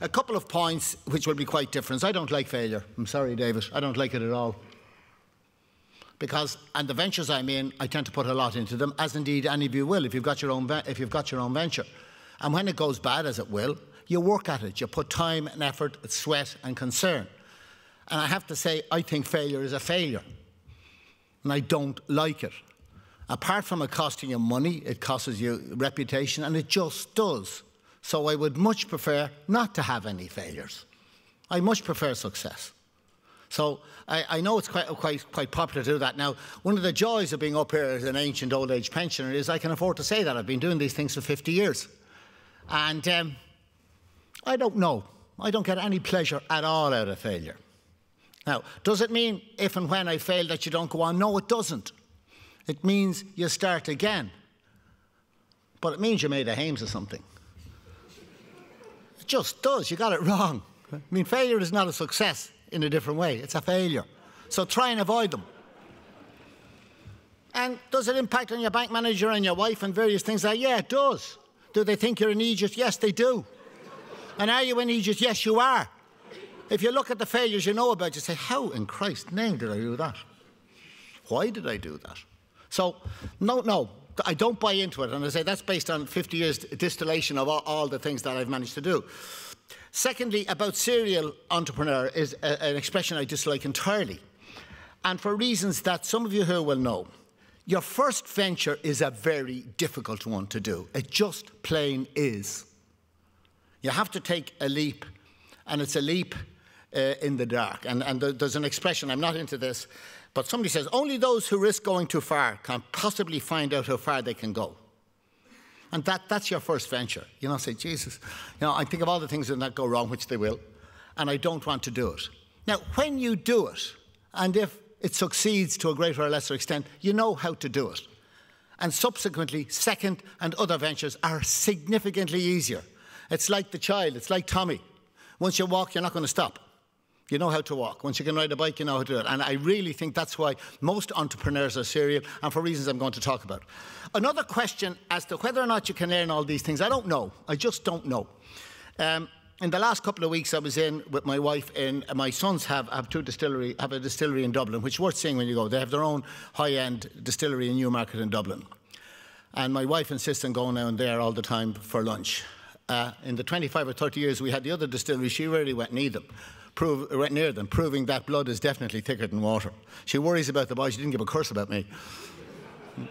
a couple of points which will be quite different. I don't like failure. I'm sorry, David. I don't like it at all. Because, and the ventures I'm in, I tend to put a lot into them, as indeed any of you will if you've got your own venture. And when it goes bad, as it will, you work at it. You put time and effort, sweat and concern. And I have to say, I think failure is a failure. And I don't like it. Apart from it costing you money, it costs you reputation, and it just does. So I would much prefer not to have any failures. I much prefer success. So I know it's quite popular to do that. Now, one of the joys of being up here as an ancient old age pensioner is I can afford to say that. I've been doing these things for 50 years. And I don't know. I don't get any pleasure at all out of failure. Now, does it mean if and when I fail that you don't go on? No, it doesn't. It means you start again. But it means you made a hames of something. It just does. You got it wrong. I mean, failure is not a success in a different way. It's a failure. So try and avoid them. And does it impact on your bank manager and your wife and various things like that? Yeah, it does. Do they think you're an idiot? Yes, they do. And are you an idiot? Yes, you are. If you look at the failures you know about, you say, how in Christ's name did I do that? Why did I do that? So, no, I don't buy into it. And I say that's based on 50 years distillation of all the things that I've managed to do. Secondly, about serial entrepreneur is an expression I dislike entirely. And for reasons that some of you here will know. Your first venture is a very difficult one to do. It just plain is. You have to take a leap, and it's a leap in the dark. And there's an expression, I'm not into this, but somebody says, only those who risk going too far can possibly find out how far they can go. And that's your first venture. You know, say, Jesus, you know, I think of all the things that go wrong, which they will, and I don't want to do it. Now, when you do it, and if it succeeds to a greater or lesser extent, you know how to do it. And subsequently, second and other ventures are significantly easier. It's like the child, it's like Tommy. Once you walk, you're not going to stop. You know how to walk. Once you can ride a bike, you know how to do it. And I really think that's why most entrepreneurs are serial, and for reasons I'm going to talk about. Another question as to whether or not you can learn all these things, I don't know. I just don't know. In the last couple of weeks, I was in with my wife. My sons have a distillery in Dublin, which is worth seeing when you go. They have their own high-end distillery in Newmarket in Dublin. And my wife insists on going down there all the time for lunch. In the 25 or 30 years we had the other distillery, she rarely went near them, proving that blood is definitely thicker than water. She worries about the boy. She didn't give a curse about me.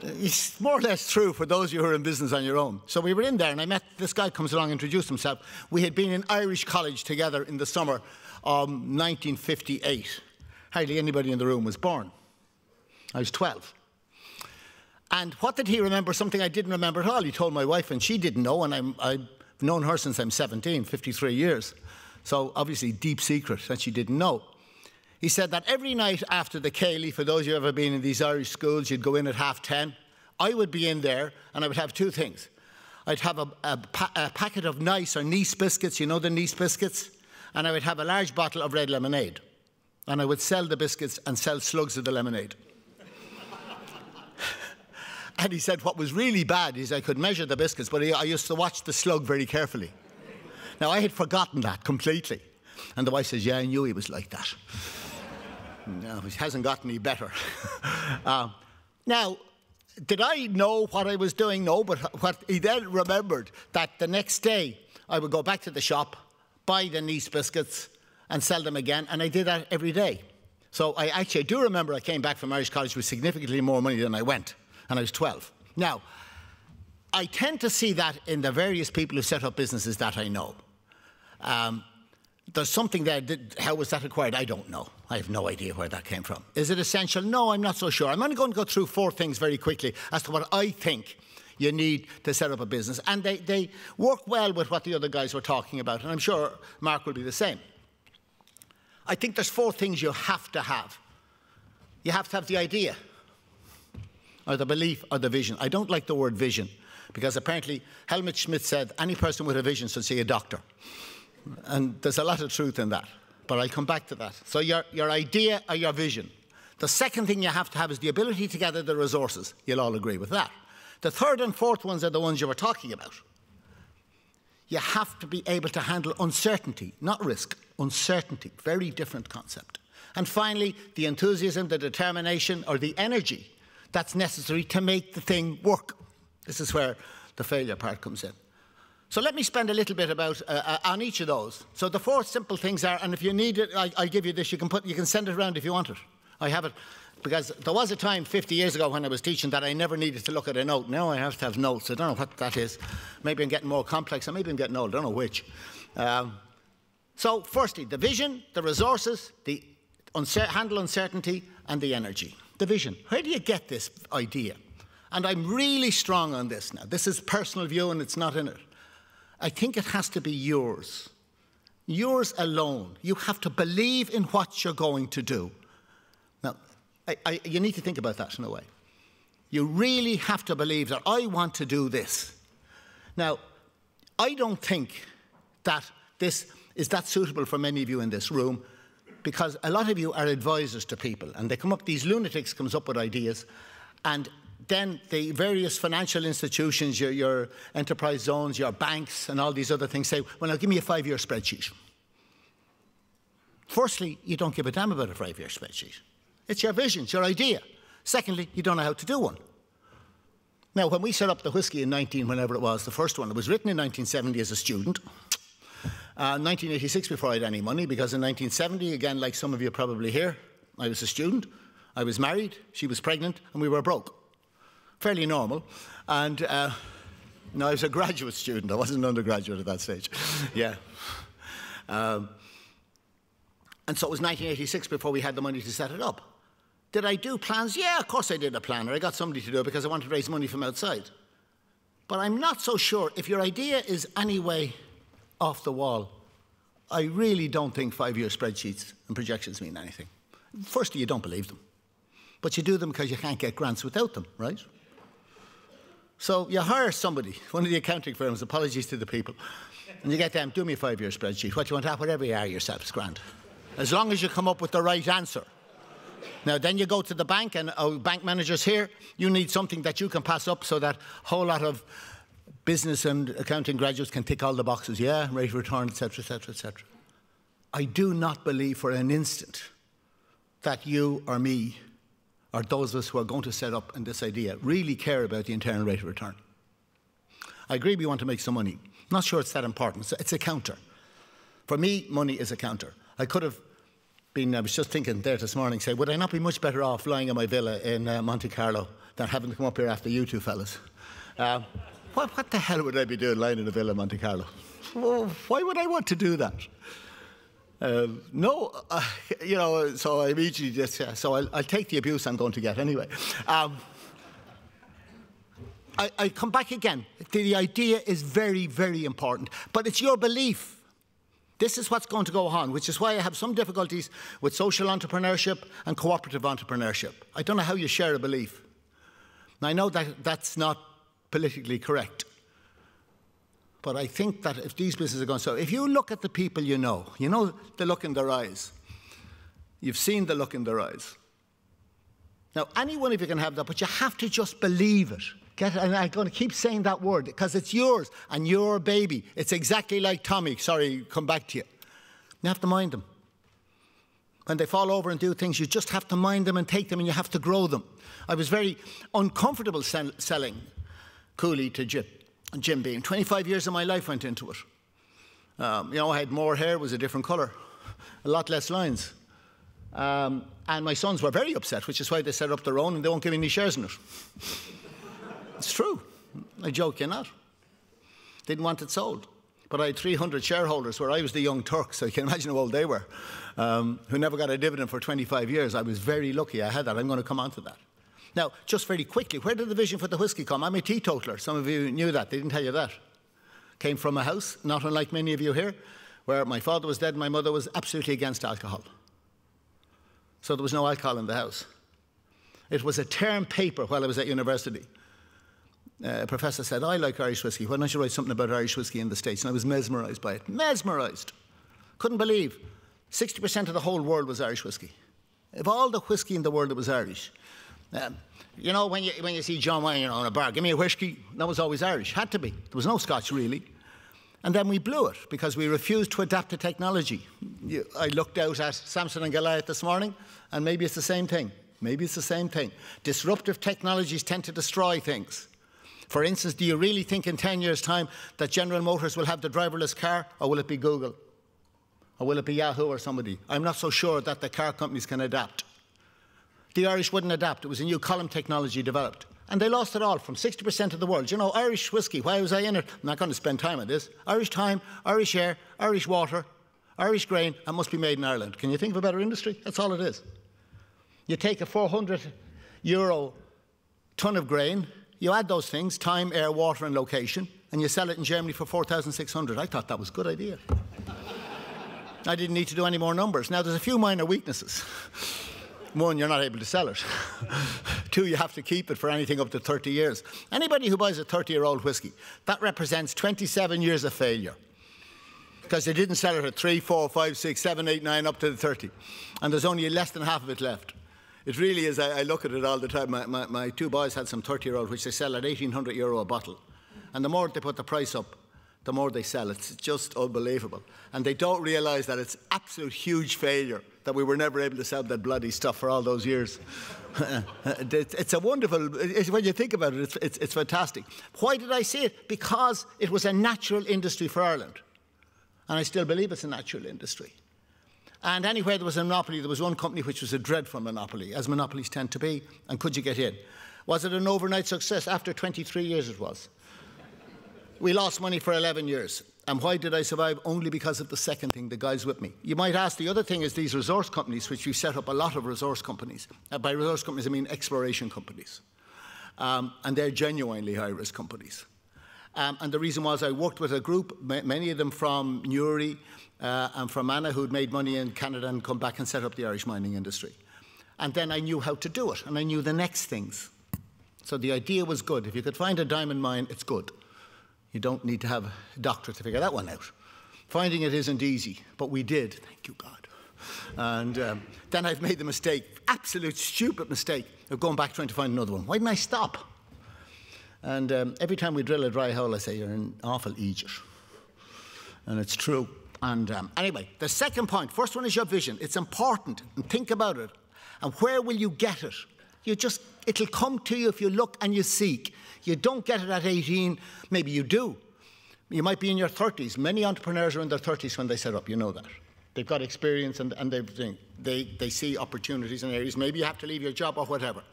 It's more or less true for those of you who are in business on your own. So we were in there, and I met this guy, comes along, introduced himself. We had been in Irish college together in the summer of 1958. Hardly anybody in the room was born. I was 12. And what did he remember? Something I didn't remember at all. He told my wife, and she didn't know, and I've known her since I'm 17, 53 years. So obviously deep secret that she didn't know. He said that every night after the Cayley, for those of you who have ever been in these Irish schools, you'd go in at 10:30. I would be in there, and I would have two things. I'd have a packet of nice or Nice biscuits, you know the Nice biscuits, and I would have a large bottle of red lemonade. And I would sell the biscuits and sell slugs of the lemonade. And he said what was really bad is I could measure the biscuits, but I used to watch the slug very carefully. Now, I had forgotten that completely. And the wife says, yeah, I knew he was like that. No, it hasn't gotten any better. Now, did I know what I was doing? No, but what he then remembered that the next day I would go back to the shop, buy the Nice biscuits and sell them again, and I did that every day. So I do remember I came back from Irish College with significantly more money than I went, and I was 12. Now, I tend to see that in the various people who set up businesses that I know. There's something there. How was that acquired? I don't know. I have no idea where that came from. Is it essential? No, I'm not so sure. I'm only going to go through 4 things very quickly as to what I think you need to set up a business. And they work well with what the other guys were talking about. And I'm sure Mark will be the same. I think there's 4 things you have to have. You have to have the idea, or the belief, or the vision. I don't like the word vision, because apparently Helmut Schmidt said any person with a vision should see a doctor. And there's a lot of truth in that, but I'll come back to that. So your idea or your vision. The second thing you have to have is the ability to gather the resources. You'll all agree with that. The third and fourth ones are the ones you were talking about. You have to be able to handle uncertainty, not risk. Uncertainty, very different concept. And finally, the enthusiasm, the determination, or the energy that's necessary to make the thing work. This is where the failure part comes in. So let me spend a little bit about on each of those. So the 4 simple things are, and if you need it, I'll give you this. You can send it around if you want it. I have it because there was a time 50 years ago when I was teaching that I never needed to look at a note. Now I have to have notes. I don't know what that is. Maybe I'm getting more complex, or maybe I'm getting old. I don't know which. So firstly, the vision, the resources, the handle uncertainty, and the energy. The vision. Where do you get this idea? And I'm really strong on this now. This is personal view and it's not in it. I think it has to be yours. Yours alone. You have to believe in what you're going to do. Now, you need to think about that in a way. You really have to believe that I want to do this. Now, I don't think that this is that suitable for many of you in this room, because a lot of you are advisors to people, and they come up, these lunatics comes up with ideas, and then the various financial institutions, your enterprise zones, your banks, and all these other things say, well, now give me a 5-year spreadsheet. Firstly, you don't give a damn about a 5-year spreadsheet. It's your vision, it's your idea. Secondly, you don't know how to do one. Now, when we set up the whisky in whenever it was, the first one, it was written in 1970 as a student. 1986 before I had any money, because in 1970, again, like some of you probably here, I was a student, I was married, she was pregnant, and we were broke. Fairly normal. And no, I was a graduate student. I wasn't an undergraduate at that stage. Yeah. And so it was 1986 before we had the money to set it up. Did I do plans? Yeah, of course I did a plan, or I got somebody to do it because I wanted to raise money from outside. But I'm not so sure. If your idea is anyway off the wall, I really don't think 5-year spreadsheets and projections mean anything. Firstly, you don't believe them. But you do them because you can't get grants without them, right? So you hire somebody, one of the accounting firms, apologies to the people, and you get them, do me a 5-year spreadsheet. What do you want to have? Whatever you are yourself, it's grand. As long as you come up with the right answer. Now, then you go to the bank, and bank managers here, you need something that you can pass up so that a whole lot of business and accounting graduates can tick all the boxes. Yeah, rate of return, etc., etc., etc. I do not believe for an instant that you or me, or those of us who are going to set up in this idea, really care about the internal rate of return. I agree we want to make some money. I'm not sure it's that important. It's a counter. For me, money is a counter. I could have been, I was just thinking there this morning, say, would I not be much better off lying in my villa in Monte Carlo than having to come up here after you two fellas? What the hell would I be doing lying in a villa in Monte Carlo? Well, why would I want to do that? No, you know, so I immediately just, so I'll take the abuse I'm going to get anyway. I come back again. The idea is very, very important, but it's your belief. This is what's going to go on, which is why I have some difficulties with social entrepreneurship and cooperative entrepreneurship. I don't know how you share a belief. Now, I know that that's not politically correct. But I think that if these businesses are going, so if you look at the people you know the look in their eyes. You've seen the look in their eyes. Now, any one of you can have that, but you have to just believe it. And I'm going to keep saying that word because it's yours and your baby. It's exactly like Tommy. Sorry, come back to you. You have to mind them. When they fall over and do things, you just have to mind them and take them, and you have to grow them. I was very uncomfortable selling Cooley to Jim Beam. 25 years of my life went into it. You know, I had more hair, it was a different colour, a lot less lines. And my sons were very upset, which is why they set up their own and they won't give me any shares in it. It's true. I joke you not. Didn't want it sold. But I had 300 shareholders where I was the young Turk, so you can imagine how old they were, who never got a dividend for 25 years. I was very lucky I had that. I'm going to come on to that. Now, just very quickly, where did the vision for the whisky come? I'm a teetotaler. Some of you knew that. They didn't tell you that. Came from a house, not unlike many of you here, where my father was dead and my mother was absolutely against alcohol. So there was no alcohol in the house. It was a term paper while I was at university. A professor said, I like Irish whisky. Why don't you write something about Irish whisky in the States? And I was mesmerised by it. Mesmerised. Couldn't believe 60% of the whole world was Irish whisky. Of all the whisky in the world, it was Irish. You know, when you see John Wayne in a bar, give me a whisky, that was always Irish. Had to be. There was no Scotch, really. And then we blew it because we refused to adapt to technology. I looked out at Samson and Goliath this morning, and maybe it's the same thing. Maybe it's the same thing. Disruptive technologies tend to destroy things. For instance, do you really think in 10 years' time that General Motors will have the driverless car, or will it be Google? Or will it be Yahoo or somebody? I'm not so sure that the car companies can adapt. The Irish wouldn't adapt. It was a new column technology developed. And they lost it all from 60% of the world. You know, Irish whiskey, why was I in it? I'm not going to spend time on this. Irish thyme, Irish air, Irish water, Irish grain, and must be made in Ireland. Can you think of a better industry? That's all it is. You take a €400 ton of grain, you add those things, time, air, water, and location, and you sell it in Germany for 4,600. I thought that was a good idea. I didn't need to do any more numbers. Now, there's a few minor weaknesses. One, you're not able to sell it. Two, you have to keep it for anything up to 30 years. Anybody who buys a 30-year-old whiskey, that represents 27 years of failure. Because they didn't sell it at 3, 4, 5, 6, 7, 8, 9, up to the 30. And there's only less than half of it left. It really is, I look at it all the time. My two boys had some 30-year-old, which they sell at €1,800 a bottle. And the more they put the price up, the more they sell. It's just unbelievable. And they don't realise that it's absolute huge failure that we were never able to sell that bloody stuff for all those years. It's a wonderful, when you think about it, it's fantastic. Why did I say it? Because it was a natural industry for Ireland. And I still believe it's a natural industry. And anywhere there was a monopoly, there was one company which was a dreadful monopoly, as monopolies tend to be. And could you get in? Was it an overnight success? After 23 years it was. We lost money for 11 years. And why did I survive? Only because of the second thing, the guys with me. You might ask, the other thing is these resource companies, which we set up a lot of resource companies. By resource companies, I mean exploration companies. And they're genuinely high-risk companies. And the reason was I worked with a group, many of them from Newry and from Anna, who'd made money in Canada and come back and set up the Irish mining industry. And then I knew how to do it, and I knew the next things. So the idea was good. If you could find a diamond mine, it's good. You don't need to have a doctorate to figure that one out. Finding it isn't easy, but we did, thank you God. And then I've made the mistake, absolute stupid mistake, of going back trying to find another one. Why didn't I stop? And every time we drill a dry hole, I say, you're an awful idiot. And it's true. And anyway, the second point, first one is your vision. It's important, and think about it. And where will you get it? It'll come to you if you look and you seek. You don't get it at 18, maybe you do. You might be in your 30s. Many entrepreneurs are in their 30s when they set up, you know that. They've got experience and they see opportunities in areas. Maybe you have to leave your job or whatever.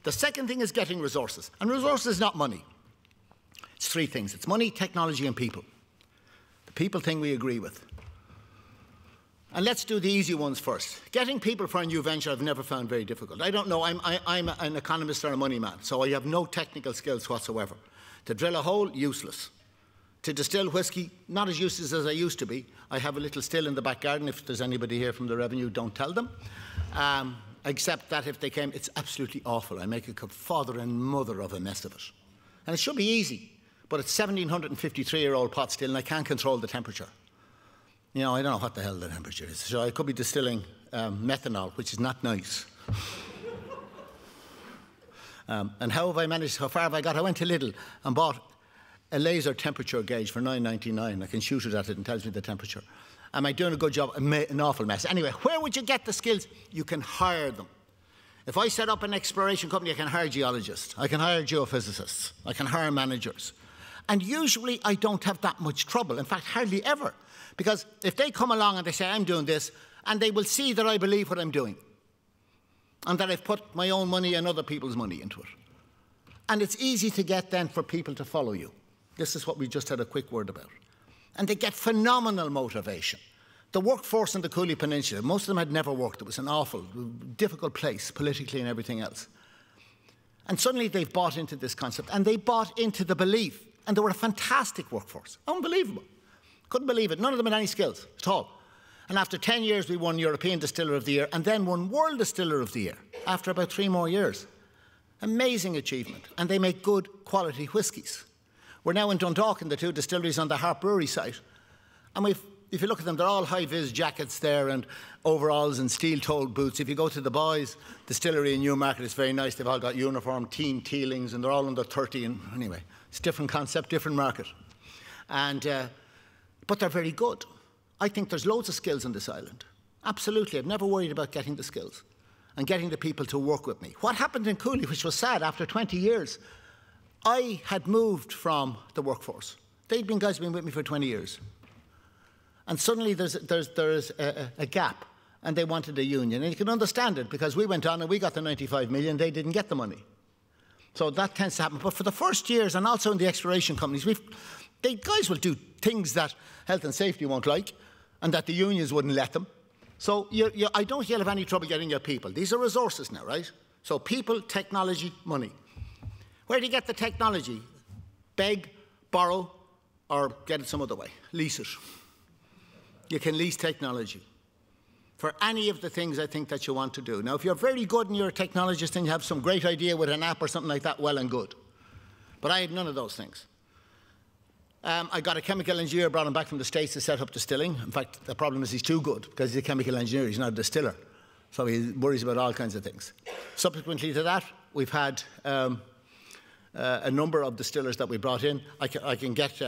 The second thing is getting resources. And resources is not money. It's three things. It's money, technology, and people. The people thing we agree with. And let's do the easy ones first. Getting people for a new venture I've never found very difficult. I don't know, I'm an economist or a money man, so I have no technical skills whatsoever. To drill a hole, useless. To distill whiskey, not as useless as I used to be. I have a little still in the back garden. If there's anybody here from the revenue, don't tell them. Except that if they came, it's absolutely awful. I make a father and mother of a mess of it. And it should be easy, but it's 1,753-year-old pot still, and I can't control the temperature. You know, I don't know what the hell the temperature is. So I could be distilling methanol, which is not nice. And how have I managed, how far have I got? I went to Lidl and bought a laser temperature gauge for $9.99. I can shoot it at it and tells me the temperature. Am I doing a good job? An awful mess. Anyway, where would you get the skills? You can hire them. If I set up an exploration company, I can hire geologists. I can hire geophysicists. I can hire managers. And usually I don't have that much trouble. In fact, hardly ever. Because if they come along and they say, I'm doing this, and they will see that I believe what I'm doing, and that I've put my own money and other people's money into it. And it's easy to get then for people to follow you. This is what we just had a quick word about. And they get phenomenal motivation. The workforce in the Cooley Peninsula, most of them had never worked. It was an awful, difficult place, politically and everything else. And suddenly they've bought into this concept, and they bought into the belief. And they were a fantastic workforce. Unbelievable. Couldn't believe it. None of them had any skills at all. And after 10 years, we won European Distiller of the Year and then won World Distiller of the Year after about 3 more years. Amazing achievement. And they make good quality whiskies. We're now in Dundalk in the 2 distilleries on the Harp Brewery site. And if you look at them, they're all high-vis jackets there and overalls and steel-toed boots. If you go to the Boys Distillery in Newmarket, it's very nice. They've all got uniform Team Teelings and they're all under 30. And anyway, it's a different concept, different market. And but they're very good. I think there's loads of skills on this island. Absolutely. I've never worried about getting the skills and getting the people to work with me. What happened in Cooley, which was sad, after 20 years, I had moved from the workforce. Guys been with me for 20 years. And suddenly there's a gap, and they wanted a union. And you can understand it, because we went on and we got the 95 million, they didn't get the money. So that tends to happen. But for the first years, and also in the exploration companies, guys will do things that health and safety won't like, and that the unions wouldn't let them. So I don't think you'll have any trouble getting your people. These are resources now, right? So people, technology, money. Where do you get the technology? Beg, borrow, or get it some other way. Lease it. You can lease technology for any of the things I think that you want to do. Now, if you're very good and you're a technologist and you have some great idea with an app or something like that, well and good. But I had none of those things. I got a chemical engineer, brought him back from the States to set up distilling. In fact, the problem is he's too good, because he's a chemical engineer, he's not a distiller. So he worries about all kinds of things. Subsequently to that, we've had a number of distillers that we brought in. I can get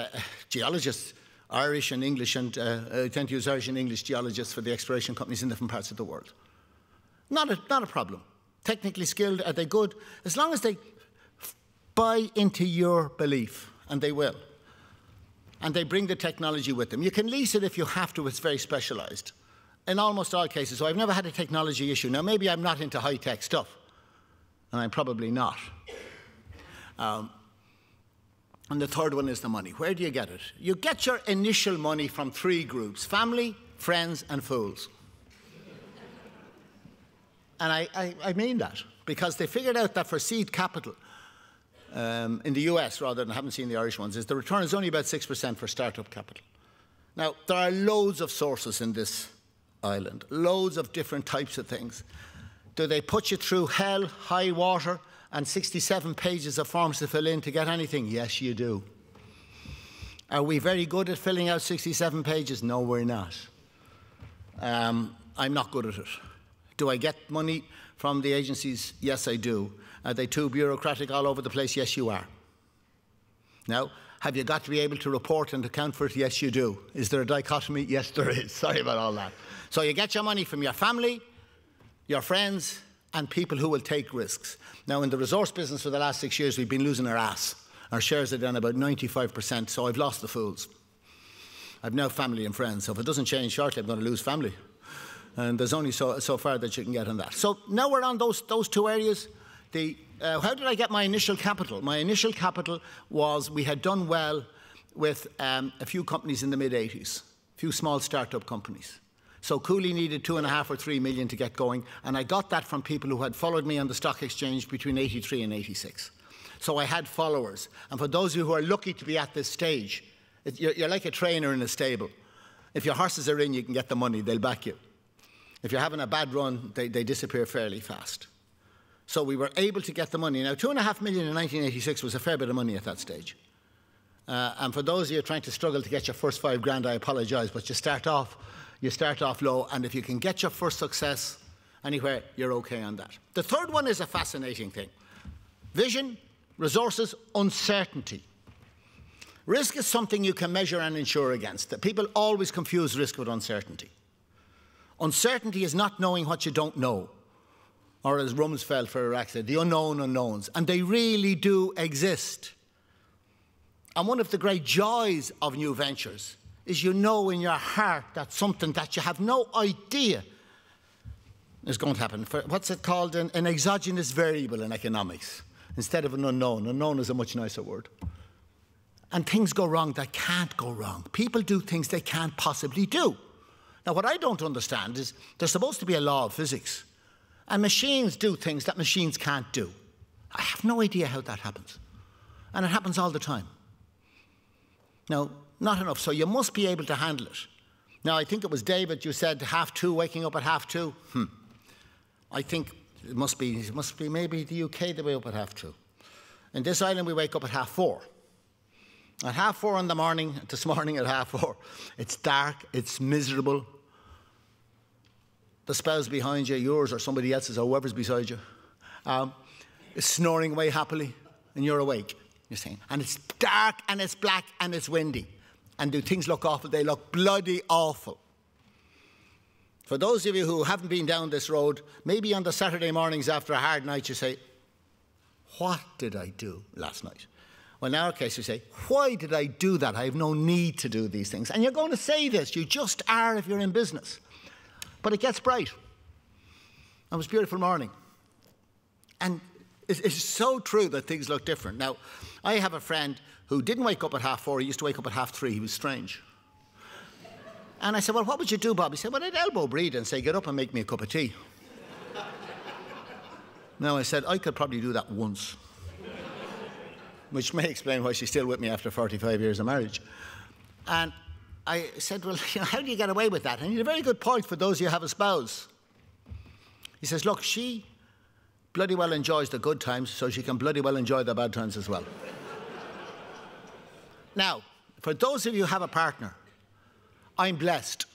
geologists, Irish and English, and I tend to use Irish and English geologists for the exploration companies in different parts of the world. Not a problem. Technically skilled, are they good? As long as they buy into your belief, and they will. And they bring the technology with them. You can lease it if you have to, it's very specialised. In almost all cases, so I've never had a technology issue. Now, maybe I'm not into high-tech stuff, and I'm probably not. And the third one is the money. Where do you get it? You get your initial money from three groups: family, friends, and fools. And I mean that, because they figured out that for seed capital, in the US, rather than, I haven't seen the Irish ones, is the return is only about 6% for startup capital. Now, there are loads of sources in this island, loads of different types of things. Do they put you through hell, high water, and 67 pages of forms to fill in to get anything? Yes, you do. Are we very good at filling out 67 pages? No, we're not. I'm not good at it. Do I get money from the agencies? Yes, I do. Are they too bureaucratic all over the place? Yes, you are. Now, have you got to be able to report and account for it? Yes, you do. Is there a dichotomy? Yes, there is. Sorry about all that. So you get your money from your family, your friends, and people who will take risks. Now, in the resource business for the last 6 years, we've been losing our ass. Our shares are down about 95%, so I've lost the fools. I've now family and friends, so if it doesn't change shortly, I'm going to lose family. And there's only so far that you can get on that. So now we're on those two areas. How did I get my initial capital? My initial capital was, we had done well with a few companies in the mid-80s, a few small start-up companies. So Cooley needed 2.5 or 3 million to get going, and I got that from people who had followed me on the stock exchange between 83 and 86. So I had followers. And for those of you who are lucky to be at this stage, you're like a trainer in a stable. If your horses are in, you can get the money, they'll back you. If you're having a bad run, they disappear fairly fast. So we were able to get the money. Now, 2.5 million in 1986 was a fair bit of money at that stage. And for those of you trying to struggle to get your first 5 grand, I apologise, but you start off low, and if you can get your first success anywhere, you're okay on that. The third one is a fascinating thing. Vision, resources, uncertainty. Risk is something you can measure and insure against. People always confuse risk with uncertainty. Uncertainty is not knowing what you don't know. Or as Rumsfeld for Iraq said, the unknown unknowns. And they really do exist. And one of the great joys of new ventures is you know in your heart that something that you have no idea is going to happen. What's it called? An exogenous variable in economics instead of an unknown. Unknown is a much nicer word. And things go wrong that can't go wrong. People do things they can't possibly do. Now, what I don't understand is there's supposed to be a law of physics. And machines do things that machines can't do. I have no idea how that happens. And it happens all the time. Now, not enough. So you must be able to handle it. Now, I think it was David, you said 2:30, waking up at 2:30. I think it must be maybe the UK they wake up at 2:30. In this island, we wake up at 4:30. At 4:30 in the morning, this morning at 4:30, it's dark, it's miserable. The spouse behind you, yours or somebody else's or whoever's beside you, is snoring away happily, and you're awake. You're saying, and it's dark and it's black and it's windy. And do things look awful? They look bloody awful. For those of you who haven't been down this road, maybe on the Saturday mornings after a hard night you say, what did I do last night? Well, in our case you say, why did I do that? I have no need to do these things. And you're going to say this, you just are if you're in business. But it gets bright. It was a beautiful morning. And it's so true that things look different. Now, I have a friend who didn't wake up at 4:30, he used to wake up at 3:30. He was strange. And I said, well, what would you do, Bob? He said, well, I'd elbow breathe and say, get up and make me a cup of tea. Now, I said, I could probably do that once. Which may explain why she's still with me after 45 years of marriage. And I said, well, how do you get away with that? And he had a very good point for those of you who have a spouse. He says, look, she bloody well enjoys the good times, so she can bloody well enjoy the bad times as well. Now, for those of you who have a partner, I'm blessed,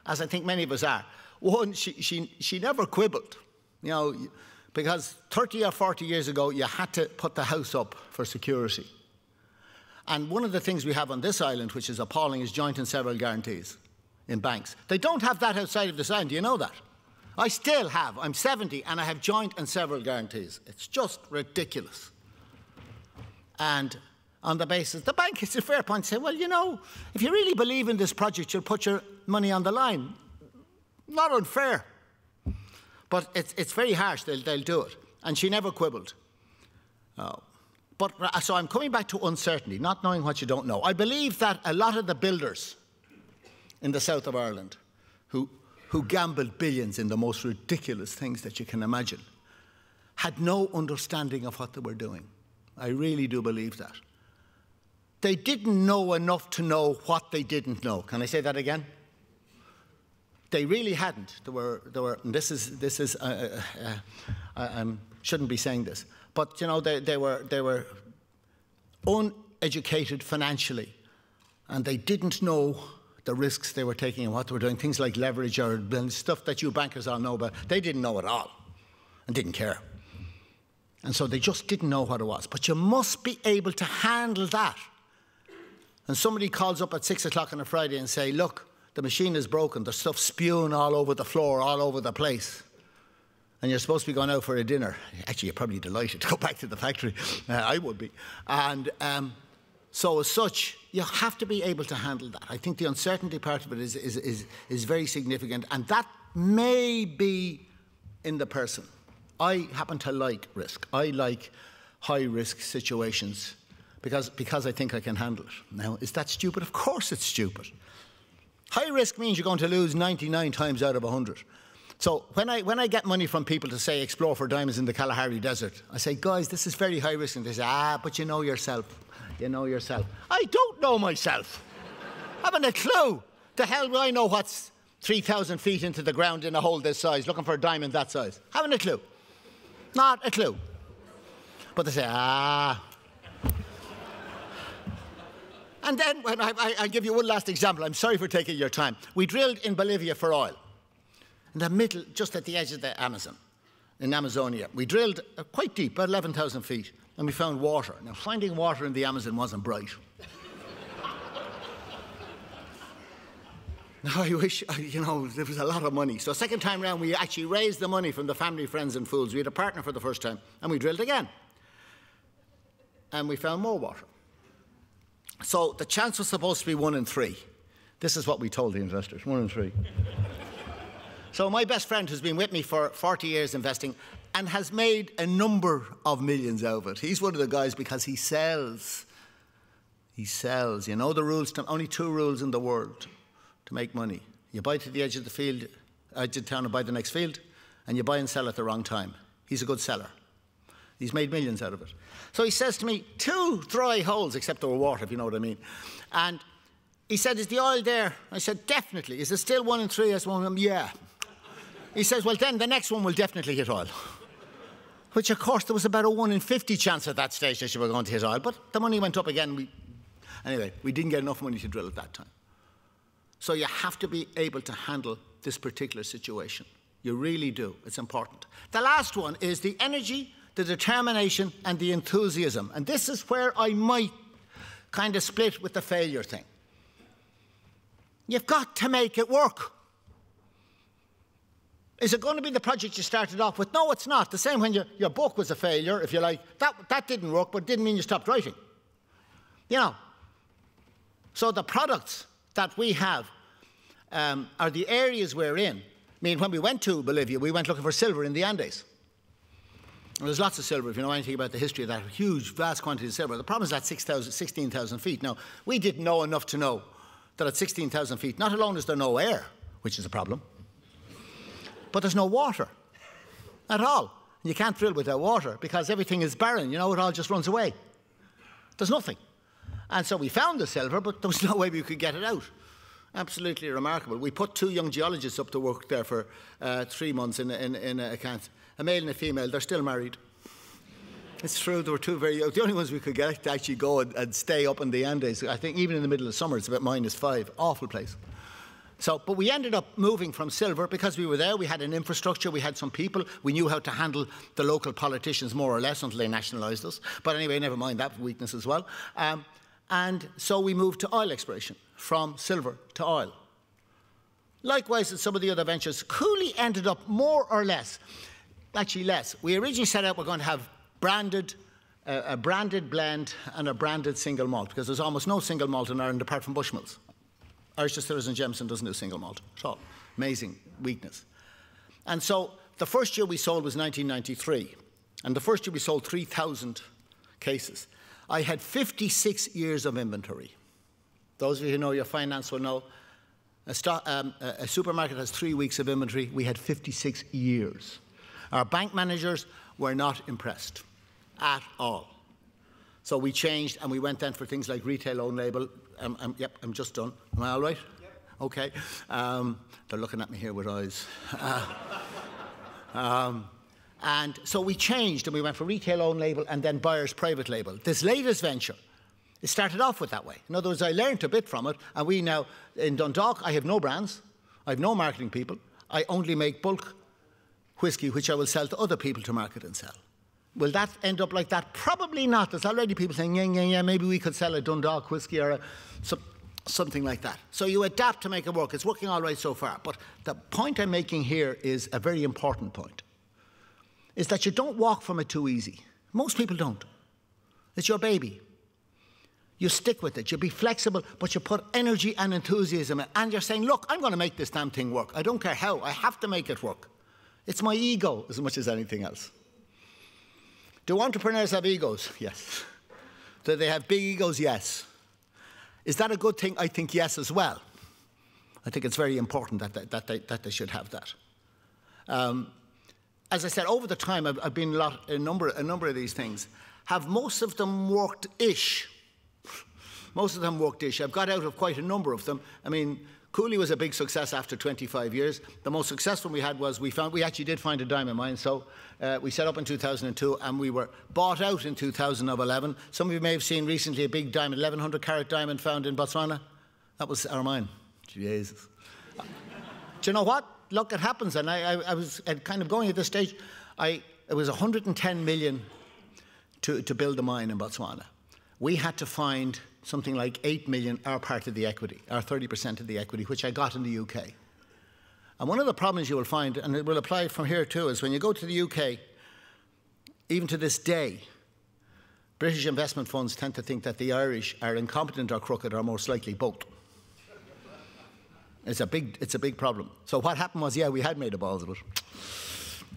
as I think many of us are. One, she never quibbled, you know, because 30 or 40 years ago, you had to put the house up for security. And one of the things we have on this island, which is appalling, is joint and several guarantees in banks. They don't have that outside of this island, do you know that? I still have, I'm 70, and I have joint and several guarantees. It's just ridiculous. And on the basis, the bank is a fair point to say, well, you know, if you really believe in this project, you'll put your money on the line. Not unfair. But it's very harsh, they'll do it. And she never quibbled. So I'm coming back to uncertainty, not knowing what you don't know. I believe that a lot of the builders in the south of Ireland who gambled billions in the most ridiculous things that you can imagine had no understanding of what they were doing. I really do believe that. They didn't know enough to know what they didn't know. Can I say that again? They really hadn't. There were. And this is. I shouldn't be saying this, but you know, they were uneducated financially, and they didn't know the risks they were taking and what they were doing. Things like leverage or stuff that you bankers all know about. They didn't know at all, and didn't care. And so they just didn't know what it was. But you must be able to handle that. And somebody calls up at 6 o'clock on a Friday and say, look, the machine is broken, there's stuff spewing all over the floor, all over the place. And you're supposed to be going out for a dinner. Actually, you're probably delighted to go back to the factory. I would be. And so as such, you have to be able to handle that. I think the uncertainty part of it is very significant. And that may be in the person. I happen to like risk. I like high-risk situations because I think I can handle it. Now, is that stupid? Of course it's stupid. High risk means you're going to lose 99 times out of 100. So when I get money from people to say explore for diamonds in the Kalahari Desert, I say, guys, this is very high risk. And they say, but you know yourself. You know yourself. I don't know myself. I haven't a clue. The hell do I know what's 3,000 feet into the ground in a hole this size, looking for a diamond that size? Haven't a clue. Not a clue. But they say, And then, when I'll give you one last example. I'm sorry for taking your time. We drilled in Bolivia for oil. In the middle, just at the edge of the Amazon, in Amazonia. We drilled quite deep, about 11,000 feet, and we found water. Now, finding water in the Amazon wasn't bright. Now, I wish, you know, there was a lot of money. So second time round, we actually raised the money from the family, friends and fools. We had a partner for the first time, and we drilled again. And we found more water. So the chance was supposed to be 1 in 3. This is what we told the investors, 1 in 3. So my best friend, who's been with me for 40 years investing and has made a number of millions out of it. He's one of the guys because he sells. He sells. You know the rules, only 2 rules in the world to make money. You buy to the edge of the field, edge of town and buy the next field, and you buy and sell at the wrong time. He's a good seller. He's made millions out of it. So he says to me, 2 dry holes, except there were water, if you know what I mean. And he said, is the oil there? I said, definitely. Is it still 1 in 3? I said, well, yeah. He says, well, then the next one will definitely hit oil. Which, of course, there was about a 1 in 50 chance at that stage that you were going to hit oil. But the money went up again. Anyway, we didn't get enough money to drill at that time. So you have to be able to handle this particular situation. You really do. It's important. The last one is the energy, the determination and the enthusiasm. And this is where I might kind of split with the failure thing. You've got to make it work. Is it going to be the project you started off with? No, it's not. The same when your book was a failure, if you like. That didn't work, but it didn't mean you stopped writing. You know. So the products that we have are the areas we're in. I mean, when we went to Bolivia, we went looking for silver in the Andes. There's lots of silver, if you know anything about the history of that huge, vast quantity of silver. The problem is at 16,000 feet. Now, we didn't know enough to know that at 16,000 feet, not alone is there no air, which is a problem, but there's no water at all. You can't drill without water because everything is barren. You know, it all just runs away. There's nothing. And so we found the silver, but there was no way we could get it out. Absolutely remarkable. We put 2 young geologists up to work there for 3 months in a camp. A male and a female. They're still married. It's true, they were 2 very young. The only ones we could get to actually go and stay up in the Andes. I think even in the middle of summer, it's about -5. Awful place. So, but we ended up moving from silver because we were there. We had an infrastructure. We had some people. We knew how to handle the local politicians more or less until they nationalised us. But anyway, never mind that weakness as well. And so we moved to oil exploration, from silver to oil. Likewise, in some of the other ventures, Cooley ended up more or less, actually less. We originally set out we're going to have a branded blend and a branded single malt, because there's almost no single malt in Ireland apart from Bushmills. Irish Distillers and Jameson doesn't do single malt at all. Amazing weakness. And so the first year we sold was 1993. And the first year we sold 3,000 cases. I had 56 years of inventory. Those of you who know your finance will know a supermarket has 3 weeks of inventory. We had 56 years. Our bank managers were not impressed at all. So we changed and we went then for things like retail own label. Yep, I'm just done. Am I all right? Yep. Okay. They're looking at me here with eyes. And so we changed and we went for retail own label and then buyer's private label. This latest venture, it started off with that way. In other words, I learned a bit from it, and we now, in Dundalk, I have no brands, I have no marketing people, I only make bulk whisky, which I will sell to other people to market and sell. Will that end up like that? Probably not. There's already people saying, yeah, maybe we could sell a Dundalk whisky or something like that. So you adapt to make it work. It's working all right so far. But the point I'm making here is a very important point, is that you don't walk from it too easy. Most people don't. It's your baby. You stick with it. You be flexible, but you put energy and enthusiasm in it. And you're saying, look, I'm going to make this damn thing work. I don't care how. I have to make it work. It's my ego as much as anything else. Do entrepreneurs have egos? Yes. Do they have big egos? Yes. Is that a good thing? I think yes as well. I think it's very important that they should have that. As I said, over the time, I've been a number of these things. Have most of them worked-ish? Most of them worked-ish. I've got out of quite a number of them. I mean, Cooley was a big success after 25 years. The most successful we had was we actually did find a diamond mine. So we set up in 2002 and we were bought out in 2011. Some of you may have seen recently a big diamond, 1,100 carat diamond found in Botswana. That was our mine. Jesus. Do you know what? Look, it happens. And I was kind of going at this stage. It was 110 million to build a mine in Botswana. We had to find something like 8 million, our part of the equity, our 30% of the equity, which I got in the UK. And one of the problems you will find, and it will apply from here too, is when you go to the UK, even to this day, British investment funds tend to think that the Irish are incompetent or crooked, or most likely both. It's a big problem. So what happened was, yeah, we had made a balls of it.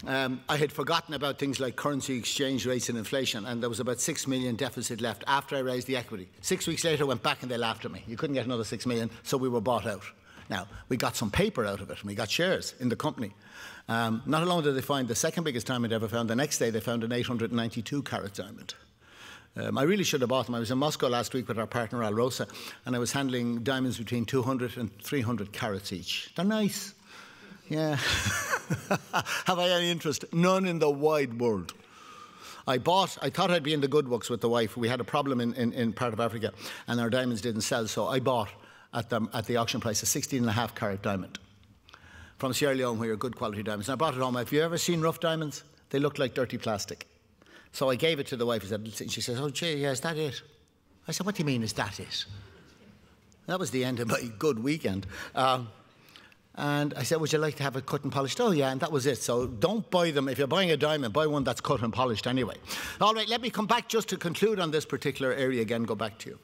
I had forgotten about things like currency exchange rates and inflation, and there was about 6 million deficit left after I raised the equity. 6 weeks later, I went back and they laughed at me. You couldn't get another 6 million, so we were bought out. Now, we got some paper out of it, and we got shares in the company. Not alone did they find the second biggest diamond ever found, the next day they found an 892 carat diamond. I really should have bought them. I was in Moscow last week with our partner Al Rosa, and I was handling diamonds between 200 and 300 carats each. They're nice. Yeah. Have I any interest? None in the wide world. I thought I'd be in the good books with the wife. We had a problem in part of Africa, and our diamonds didn't sell, so I bought at the auction price a 16.5 carat diamond from Sierra Leone, where are good quality diamonds. And I brought it home. Have you ever seen rough diamonds? They look like dirty plastic. So I gave it to the wife, and she says, oh, gee, yeah, is that it? I said, what do you mean, is that it? That was the end of my good weekend. And I said, would you like to have it cut and polished? Oh, yeah, and that was it. So don't buy them. If you're buying a diamond, buy one that's cut and polished anyway. All right, let me come back just to conclude on this particular area again, go back to you.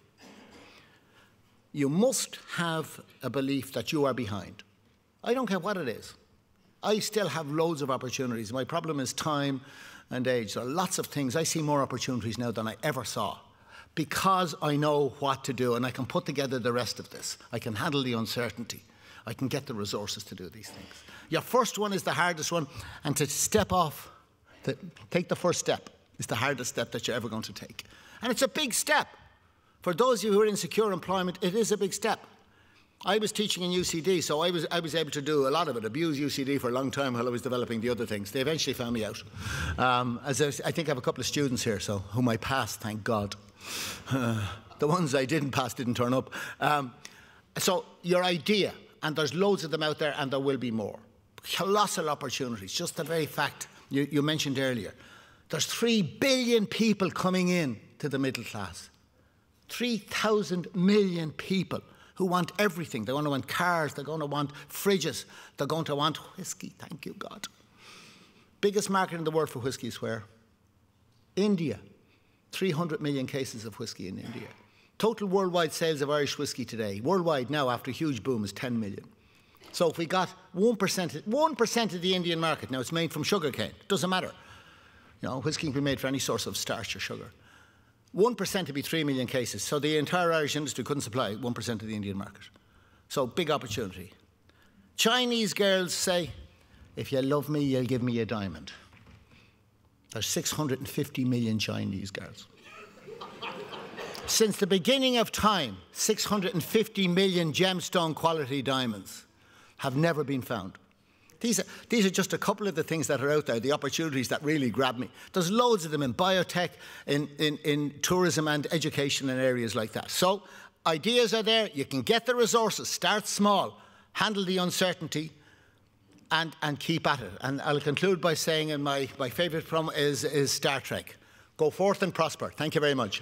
You must have a belief that you are behind. I don't care what it is. I still have loads of opportunities. My problem is time and age. There are lots of things. I see more opportunities now than I ever saw because I know what to do and I can put together the rest of this. I can handle the uncertainty. I can get the resources to do these things. Your first one is the hardest one, and to step off, to take the first step is the hardest step that you're ever going to take. And it's a big step. For those of you who are in secure employment, it is a big step. I was teaching in UCD, so I was able to do a lot of it, abuse UCD for a long time while I was developing the other things. They eventually found me out. I think I have a couple of students here, so whom I passed, thank God. The ones I didn't pass didn't turn up. So your idea, and there's loads of them out there, and there will be more. Colossal opportunities. Just the very fact you mentioned earlier. There's 3 billion people coming in to the middle class. 3,000 million people who want everything. They're going to want cars, they're going to want fridges, they're going to want whiskey, thank you God. Biggest market in the world for whiskey is where? India. 300 million cases of whiskey in India. Total worldwide sales of Irish whiskey today, worldwide now after a huge boom, is 10 million. So if we got 1% of the Indian market, now it's made from sugarcane, it doesn't matter. You know, whiskey can be made from any source of starch or sugar. 1% would be 3 million cases. So the entire Irish industry couldn't supply 1% of the Indian market. So big opportunity. Chinese girls say, if you love me, you'll give me a diamond. There's 650 million Chinese girls. Since the beginning of time, 650 million gemstone quality diamonds have never been found. These are just a couple of the things that are out there, the opportunities that really grab me. There's loads of them in biotech, in tourism and education and areas like that. So ideas are there. You can get the resources. Start small. Handle the uncertainty and keep at it. And I'll conclude by saying, and my favourite from is Star Trek. Go forth and prosper. Thank you very much.